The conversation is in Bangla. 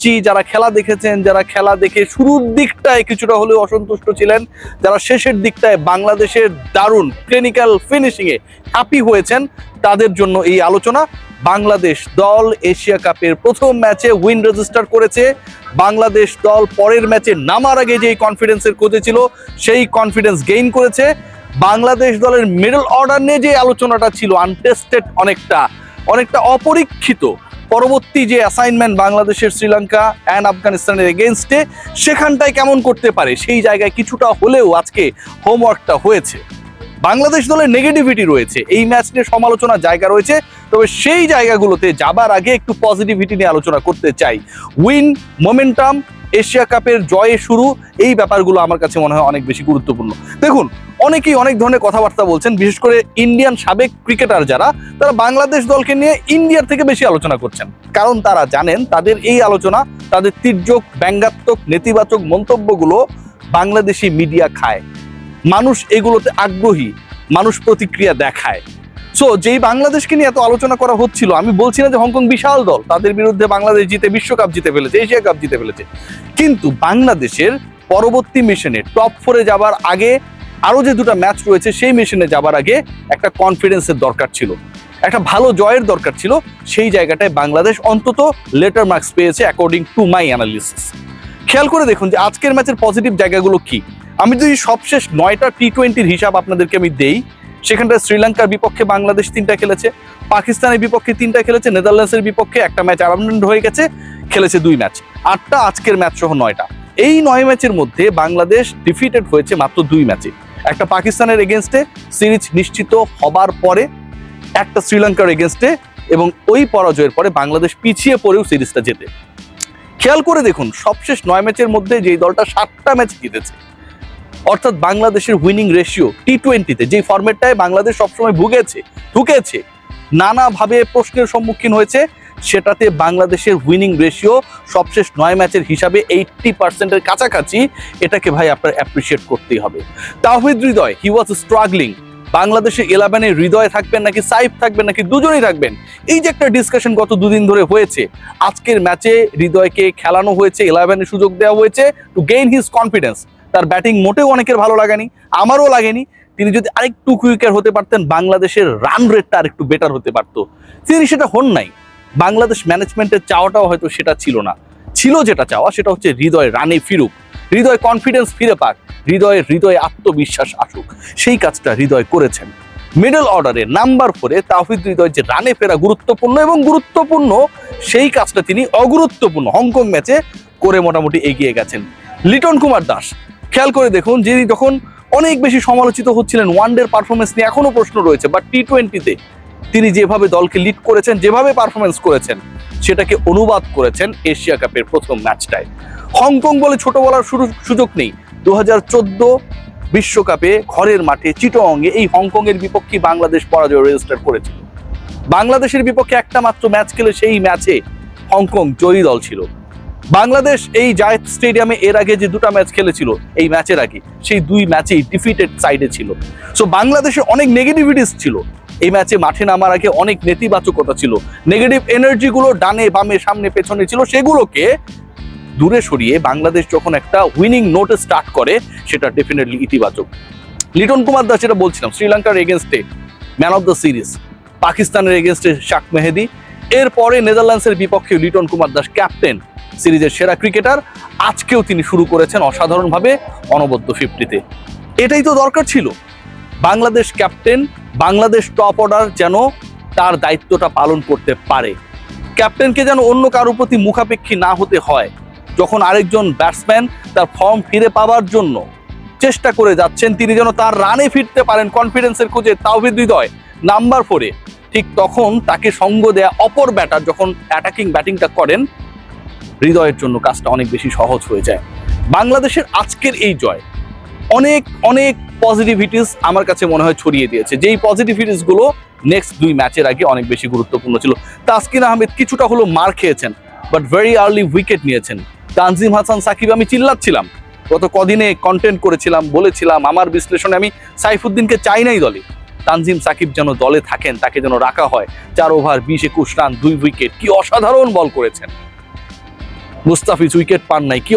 যারা খেলা দেখেছেন, যারা খেলা দেখে শুরুর দিকটায় কিছুটা হলেও অসন্তুষ্ট ছিলেন, যারা শেষের দিকটায় বাংলাদেশের দারুণ ক্লিনিক্যাল ফিনিশিং এ হ্যাপি হয়েছেন, তাদের জন্য এই আলোচনা। বাংলাদেশ দল এশিয়া কাপের প্রথম ম্যাচে উইন রেজিস্টার করেছে। বাংলাদেশ দল পরের ম্যাচে নামার আগে যে কনফিডেন্সের খোঁজে ছিল সেই কনফিডেন্স গেইন করেছে। বাংলাদেশ দলের মিডল অর্ডার নিয়ে যে আলোচনাটা ছিল আনটেস্টেড, অনেকটা অপরীক্ষিত, পরবর্তী যে অ্যাসাইনমেন্ট বাংলাদেশের শ্রীলঙ্কা অ্যান্ড আফগানিস্তানের এগেনস্টে, সেখানটায় কেমন করতে পারে সেই জায়গায় কিছুটা হলেও আজকে হোমওয়ার্কটা হয়েছে। বাংলাদেশ দলের নেগেটিভিটি রয়েছে, এই ম্যাচ নিয়ে সমালোচনার জায়গা রয়েছে, তবে সেই জায়গাগুলোতে যাবার আগে একটু পজিটিভিটি নিয়ে আলোচনা করতে চাই। উইন, মোমেন্টাম, এশিয়া কাপের জয়ে শুরু, এই ব্যাপারগুলো আমার কাছে মনে হয় অনেক বেশি গুরুত্বপূর্ণ। দেখুন, অনেকেই অনেক ধরনের কথাবার্তা বলছেন, বিশেষ করে ইন্ডিয়ান সাবেক ক্রিকেটার যারা, তারা বাংলাদেশ দলকে নিয়ে ইন্ডিয়ার থেকে বেশি আলোচনা করছেন, কারণ তারা জানেন তাদের এই আলোচনা, তাদের তির্যক, ব্যঙ্গাত্মক, নেতিবাচক মন্তব্যগুলো বাংলাদেশি মিডিয়া খায়, মানুষ এগুলোতে আগ্রহী, মানুষ প্রতিক্রিয়া দেখায়। সো যেই বাংলাদেশকে নিয়ে এত আলোচনা করা হচ্ছিল, আমি বলছি না যে হংকং বিশাল দল, তাদের বিরুদ্ধে বাংলাদেশ জিতে বিশ্বকাপ জিতে ফেলেছে, এশিয়া কাপ জিতে ফেলেছে, কিন্তু বাংলাদেশের পরবর্তী মিশনে টপ 4-এ যাবার আগে আরো যে দুটো ম্যাচ রয়েছে, সেই মিশনে যাবার আগে একটা কনফিডেন্সের দরকার ছিল, একটা ভালো জয়ের দরকার ছিল। সেই জায়গাটায় বাংলাদেশ অন্তত লেটার মার্কস পেয়েছে অ্যাকর্ডিং টু মাই অ্যানালিসিস। খেয়াল করে দেখুন যে আজকের ম্যাচের পজিটিভ জায়গাগুলো কি। আমি যদি সবশেষ 9টা টি-20-র হিসাব আপনাদেরকে আমি দেই, সেখানটায় শ্রীলঙ্কার বিপক্ষে বাংলাদেশ 3টা খেলেছে, পাকিস্তানের বিপক্ষে 3টা খেলেছে, নেদারল্যান্ডসের বিপক্ষে একটা ম্যাচ আরামডেন্ড হয়ে গেছে, খেলেছে 2 ম্যাচ, 8টা আজকের ম্যাচ সহ 9টা। এই 9 ম্যাচের মধ্যে বাংলাদেশ ডিফিটেড হয়েছে মাত্র 2 ম্যাচে, একটা পাকিস্তানের এগেনস্টে সিরিজ নিশ্চিত হবার পরে, একটা শ্রীলঙ্কার এগেনস্টে, এবং ওই পরাজয়ের পরে বাংলাদেশ পিছিয়ে পড়েও সিরিজটা জেতে। খেয়াল করে দেখুন সবশেষ 9 ম্যাচের মধ্যে যেই দলটা 7টা ম্যাচ জিতেছে, অর্থাৎ বাংলাদেশের উইনিং রেশিও টি-20-তে যে ফরম্যাটটায় বাংলাদেশ সবসময় ঢুকেছে, নানাভাবে প্রশ্নের সম্মুখীন হয়েছে, সেটাতে বাংলাদেশের উইনিং রেশিও সবশেষ 9 ম্যাচের হিসাবে 80%-এর কাছাকাছি। এটাকে ভাই আপনার অ্যাপ্রিসিয়েট করতেই হবে। তাওহিদ হৃদয়, হি ওয়াজ স্ট্রাগলিং। বাংলাদেশের 11-এ হৃদয় থাকবেন নাকি সাইফ থাকবেন নাকি দুজনেই থাকবেন, এই যে একটা ডিসকাশন গত 2 দিন ধরে হয়েছে, আজকের ম্যাচে হৃদয়কে খেলানো হয়েছে, 11-এ সুযোগ দেওয়া হয়েছে টু গেইন হিজ কনফিডেন্স। তার ব্যাটিং মোটেও অনেকের ভালো লাগেনি, আমারও লাগেনি। তিনি যদি আরেকটু কুইকার হতে পারতেন, বাংলাদেশের রান রেটটা আরেকটু বেটার হতে পারতো, তিনি সেটা হন নাই। বাংলাদেশ ম্যানেজমেন্টের চাওয়াটাও হয়তো সেটা ছিল না, ছিল যেটা চাওয়া সেটা হচ্ছে হৃদয় রানে ফিরুক, হৃদয় কনফিডেন্স ফিরে পাক, হৃদয়ে আত্মবিশ্বাস আসুক। সেই কাজটা হৃদয় করেছেন। মিডল অর্ডারে নাম্বার 4-এ তাওহিদ হৃদয় যে রানে ফেরা গুরুত্বপূর্ণ সেই কাজটা তিনি অগুরুত্বপূর্ণ হংকং ম্যাচে করে মোটামুটি এগিয়ে গেছেন। লিটন কুমার দাস, খেয়াল করে দেখুন, যিনি যখন অনেক বেশি সমালোচিত হচ্ছিলেন ওয়ানডের পারফরমেন্স নিয়ে, এখনো প্রশ্ন রয়েছে, বাট টি-20-তে তিনি যেভাবে দলকে লিড করেছেন, যেভাবে পারফরমেন্স করেছেন, সেটাকে অনুবাদ করেছেন এশিয়া কাপের প্রথম ম্যাচটায়। হংকং বলে ছোট বলার সুযোগ নেই। 2014 বিশ্বকাপে ঘরের মাঠে চিটাগংয়ে এই হংকং এর বিপক্ষে বাংলাদেশ পরাজয় রেজিস্টার করেছিল। বাংলাদেশের বিপক্ষে একটা মাত্র ম্যাচ খেলে সেই ম্যাচে হংকং জয়ী দল ছিল। বাংলাদেশ এই জায়েদ স্টেডিয়ামে এর আগে যে 2টা ম্যাচ খেলেছিল এই ম্যাচের আগে, সেই 2 ম্যাচেই ডিফিটেড সাইডে ছিল। সো বাংলাদেশে অনেক নেগেটিভিটিস ছিল, এই ম্যাচে মাঠে নামার আগে অনেক নেতিবাচকতা ছিল, নেগেটিভ এনার্জিগুলো ডানে বামে সামনে পেছনে ছিল, সেগুলোকে দূরে সরিয়ে বাংলাদেশ যখন একটা উইনিং নোটে স্টার্ট করে, সেটা ডেফিনেটলি ইতিবাচক। লিটন কুমার দাস, যেটা বলছিলাম, শ্রীলঙ্কার এগেনস্টে ম্যান অফ দ্য সিরিজ, পাকিস্তানের এগেনস্টে শাক মেহেদি, এরপরে নেদারল্যান্ডসের বিপক্ষে লিটন কুমার দাস ক্যাপ্টেন, সিরিজের সেরা ক্রিকেটার। আজকেও তিনি শুরু করেছেন অসাধারণভাবে অনবদ্য 50-তে। এটাই তো দরকার ছিল। Bangladesh captain, Bangladesh top order যেন তার দায়িত্বটা পালন করতে পারে, ক্যাপ্টেনকে যেন অন্য কারোর প্রতি মুখাপেক্ষী না হতে হয়। যখন আরেকজন ব্যাটসম্যান তার ফর্ম ফিরে পাওয়ার জন্য চেষ্টা করে যাচ্ছেন, তিনি যেন তার রানে ফিরতে পারেন কনফিডেন্সের খোঁজে, তাওহিদ হৃদয় নাম্বার 4-এ, ঠিক তখন তাকে সঙ্গ দেয়া অপর ব্যাটার যখন অ্যাটাকিং ব্যাটিংটা করেন, হৃদয়ের জন্য কাজটা অনেক বেশি সহজ হয়ে যায়। বাংলাদেশের আজকের এই জয় অনেক পজিটিভিটিস আমার কাছে মনে হয় ছড়িয়ে দিয়েছে, যেই পজিটিভিটিস গুলো নেক্সট 2 ম্যাচের আগে অনেক বেশি গুরুত্বপূর্ণ ছিল। তাসকিন আহমেদ কিছুটা হলো মার খেয়েছেন, বাট ভেরি আর্লি উইকেট নিয়েছেন। তানজিম হাসান সাকিব, আমি চিল্লাচ্ছিলাম গত কদিনে, কন্টেন্ট করেছিলাম, বলেছিলাম আমার বিশ্লেষণে, আমি সাইফুদ্দিনকে চাই নাই দলে, তানজিম সাকিব যেন দলে থাকেন, তাকে যেন রাখা হয়। 4 ওভার 20-21 রান, 2 উইকেট, কি অসাধারণ বল করেছেন। মুস্তাফিজ উইকেট পান নাই, কি